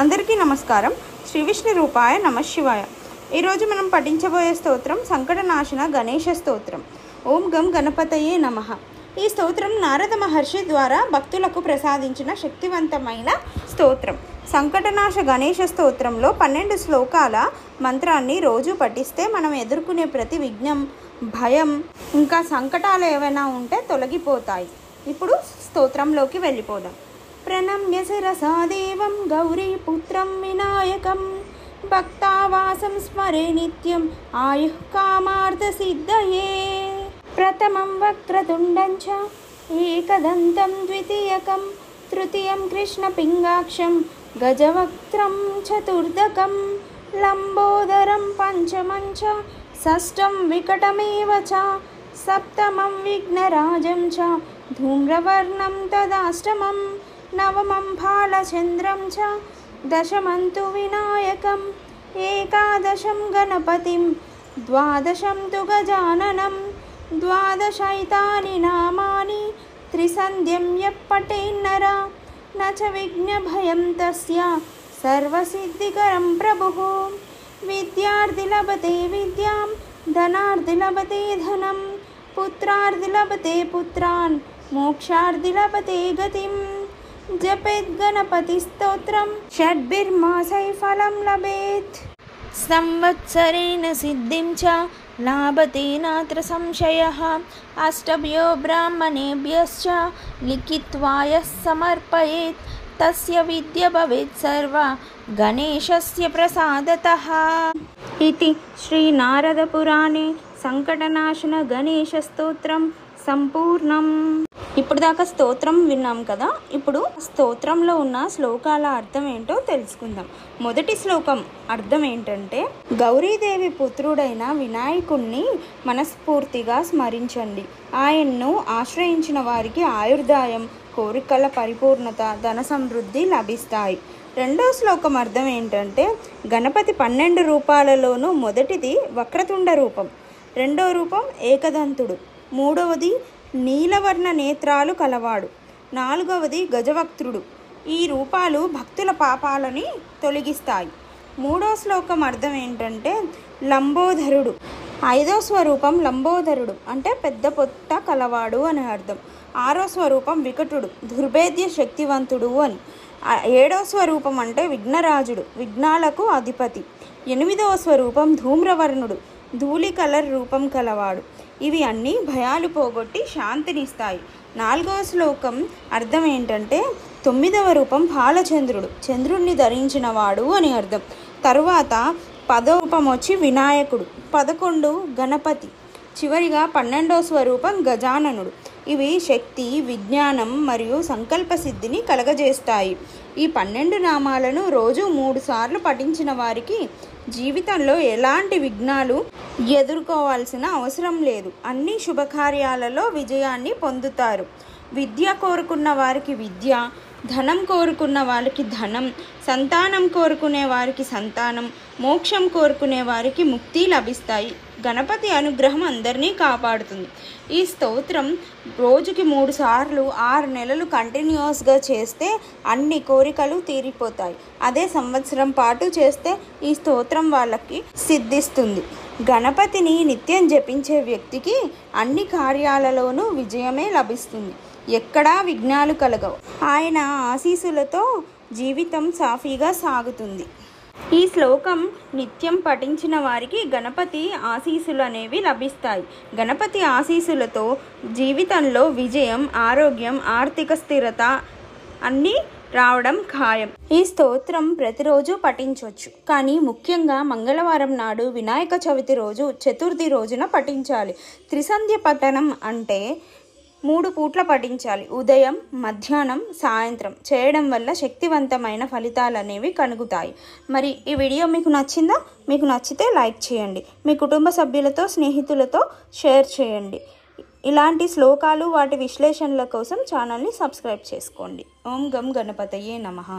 అందరికీ నమస్కారం. శ్రీ విష్ణు రూపాయ నమ శివాయ. ఈరోజు మనం పఠించబోయే స్తోత్రం సంకటనాశన గణేశ స్తోత్రం. ఓం గం గణపతయే నమః. ఈ స్తోత్రం నారద మహర్షి ద్వారా భక్తులకు ప్రసాదించిన శక్తివంతమైన స్తోత్రం. సంకటనాశ గణేశ స్తోత్రంలో 12 శ్లోకాల మంత్రాన్ని రోజు పఠిస్తే మనం ఎదుర్కొనే ప్రతి విఘ్నం, భయం, ఇంకా సంకటాలు ఏవైనా ఉంటే తొలగిపోతాయి. ఇప్పుడు స్తోత్రంలోకి వెళ్ళిపోదాం. ప్రణమ్య శిరసా దేవం గౌరీపుత్రం వినాయకం భక్తావాసం స్మరే నిత్యం ఆయుః కామార్థసిద్ధయే. ప్రథమం వక్రతుండం చ ఏకదంతం ద్వితీయకం తృతీయం కృష్ణపింగాక్షం గజవక్త్రం చతుర్దకం లంబోదరం పంచమం చ షష్టం వికటమేవ చ సప్తమం విఘ్నరాజం చ ధూమ్రవర్ణం తదాష్టమం నవమం బాలచంద్రం చ దశమం తు వినాయకం ఏకాదశం గణపతిం ద్వాదశం తు గజాననం ద్వాదశైతాని నామాని త్రిసంధ్యం యప్పటేన్నర న చ విఘ్నభయం తస్య సర్వసిద్ధికరం ప్రభుః. విద్యార్థి లభతే విద్యాం ధనార్థి లభతే ధనం పుత్రార్థి లభతే పుత్రాన్ మోక్షార్థి లభతే గతిం. జపేత్ గణపతి స్తోత్రం షడ్భిర్మాసై ఫలం లభేత్ సంవత్సరేణ సిద్ధిం చ లాభతే నాత్ర సంశయః. అష్టభ్యో బ్రాహ్మణేభ్యశ్చ లిఖిత్వా యః సమర్పయేత్ తస్య విద్య భవేత్ సర్వ గణేశస్య ప్రసాదతః. ఇతి శ్రీ నారద పురాణే సంకటనాశన గణేశ స్తోత్రం సంపూర్ణం. ఇప్పుడు దాకా స్తోత్రం విన్నాం కదా. ఇప్పుడు స్తోత్రంలో ఉన్న శ్లోకాల అర్థం ఏంటో తెలుసుకుందాం. మొదటి శ్లోకం అర్థం ఏంటంటే, గౌరీదేవి పుత్రుడైన వినాయకుణ్ణి మనస్ఫూర్తిగా స్మరించండి. ఆయన్ను ఆశ్రయించిన వారికి ఆయుర్దాయం, కోరికల పరిపూర్ణత, ధన సమృద్ధి లభిస్తాయి. రెండో శ్లోకం అర్థం ఏంటంటే, గణపతి 12 రూపాలలోనూ మొదటిది వక్రతుండ రూపం, రెండో రూపం ఏకదంతుడు, మూడవది నీలవర్ణ నేత్రాలు కలవాడు, నాలుగవది గజవక్త్రుడు. ఈ రూపాలు భక్తుల పాపాలని తొలగిస్తాయి. మూడో శ్లోకం అర్థం ఏంటంటే, లంబోదరుడు. ఐదో స్వరూపం లంబోదరుడు అంటే పెద్ద పొట్ట కలవాడు అని అర్థం. ఆరో స్వరూపం వికటుడు, దుర్భేద్య శక్తివంతుడు అని. ఏడో స్వరూపం అంటే విఘ్నరాజుడు, విఘ్నాలకు అధిపతి. ఎనిమిదవ స్వరూపం ధూమ్రవర్ణుడు, ధూళి కలర్ రూపం కలవాడు. ఇవి అన్నీ భయాలు పోగొట్టి శాంతినిస్తాయి. నాలుగవ శ్లోకం అర్థం ఏంటంటే, 9వ రూపం బాలచంద్రుడు, చంద్రుణ్ణి ధరించిన వాడు అని అర్థం. తరువాత 10వ రూపం వచ్చి వినాయకుడు, 11 గణపతి, చివరిగా 12వ స్వరూపం గజాననుడు. ఇవి శక్తి, విజ్ఞానం మరియు సంకల్ప సిద్ధిని కలగజేస్తాయి. ఈ 12 నామాలను రోజు 3 సార్లు పఠించిన వారికి జీవితంలో ఎలాంటి విఘ్నాలు ఎదుర్కోవాల్సిన అవసరం లేదు. అన్ని శుభకార్యాలలో విజయాన్ని పొందుతారు. విద్య కోరుకున్న వారికి విద్య, ధనం కోరుకున్న వారికి ధనం, సంతానం కోరుకునే వారికి సంతానం, మోక్షం కోరుకునే వారికి ముక్తి లభిస్తాయి. గణపతి అనుగ్రహం అందరినీ కాపాడుతుంది. ఈ స్తోత్రం రోజుకి 3 సార్లు 6 నెలలు కంటిన్యూస్గా చేస్తే అన్ని కోరికలు తీరిపోతాయి. అదే సంవత్సరం పాటు చేస్తే ఈ స్తోత్రం వాళ్ళకి సిద్ధిస్తుంది. గణపతిని నిత్యం జపించే వ్యక్తికి అన్ని కార్యాలలోనూ విజయమే లభిస్తుంది. ఎక్కడా విఘ్నాలు కలగవు. ఆయన ఆశీస్సులతో జీవితం సాఫీగా సాగుతుంది. ఈ శ్లోకం నిత్యం పఠించిన వారికి గణపతి ఆశీస్సులు అనేవి లభిస్తాయి. గణపతి ఆశీస్సులతో జీవితంలో విజయం, ఆరోగ్యం, ఆర్థిక స్థిరత అన్నీ రావడం ఖాయం. ఈ స్తోత్రం ప్రతిరోజు పఠించవచ్చు, కానీ ముఖ్యంగా మంగళవారం నాడు, వినాయక చవితి రోజు, చతుర్థి రోజున పఠించాలి. త్రిసంధ్య పఠనం అంటే 3 పూట్ల పఠించాలి. ఉదయం, మధ్యాహ్నం, సాయంత్రం చేయడం వల్ల శక్తివంతమైన ఫలితాలు అనేవి కలుగుతాయి. మరి ఈ వీడియో మీకు నచ్చిందా? మీకు నచ్చితే లైక్ చేయండి. మీ కుటుంబ సభ్యులతో, స్నేహితులతో షేర్ చేయండి. ఇలాంటి శ్లోకాలు, వాటి విశ్లేషణల కోసం ఛానల్ని సబ్స్క్రైబ్ చేసుకోండి. ఓం గం గణపతయే నమః.